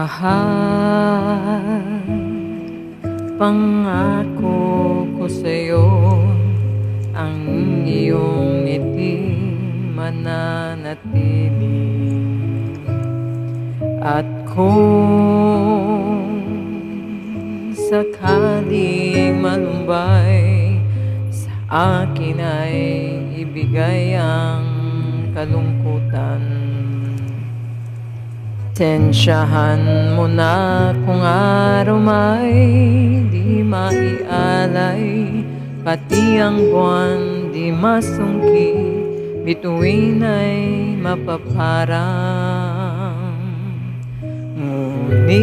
Mahal, pangako ko sa'yo, ang iyong ngiti mananatili. At kung sakaling malumbay, sa akin ay ibigay ang kalungkutan. Sensyahan mo na kung araw may di maialay, pati ang buwan di masungki, bituin ay mapaparang. Ngunit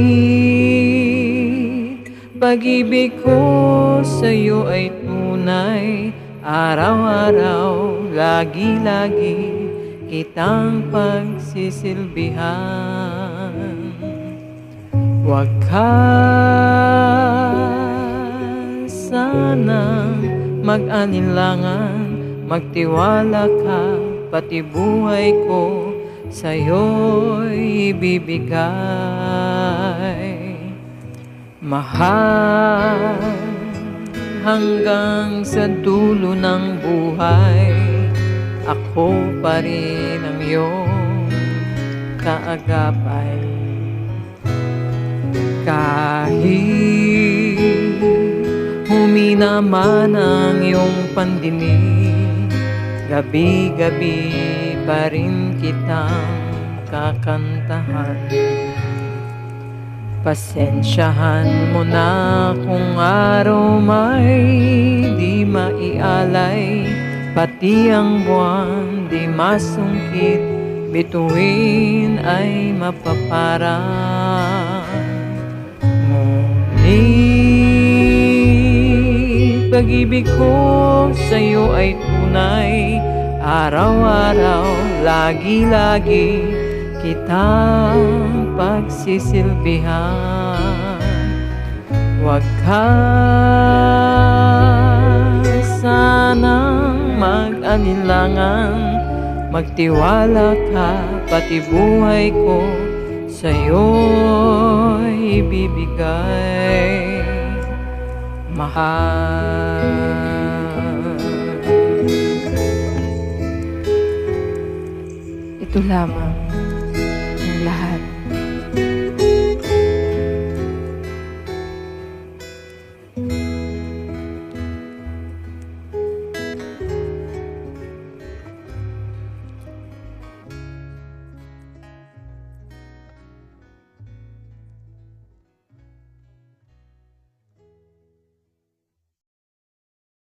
pag-ibig ko sa'yo ay tunay, araw-araw, lagi-lagi kitang pagsisilbihan. Huwag ka sanang mag-alinlangan, magtiwala ka, pati buhay ko sa'yo'y ibibigay. Mahal, hanggang sa dulo ng buhay, ako pa rin ang iyong kaagapay. Kahit humina man ang iyong pandinig, gabi-gabi pa rin kitang kakantahan. Pasensyahan mo na kung araw may di maialay, pati ang buwan di masungkit, bituin ay mapaparang. Ngunit pag-ibig ko sa'yo ay tunay, araw-araw, lagi-lagi kitang pagsisilbihan. Huwag ka sanang mag-alinlangan, magtiwala ka, pati buhay ko sa'yo'y ibibigay. Mahal, ito lamang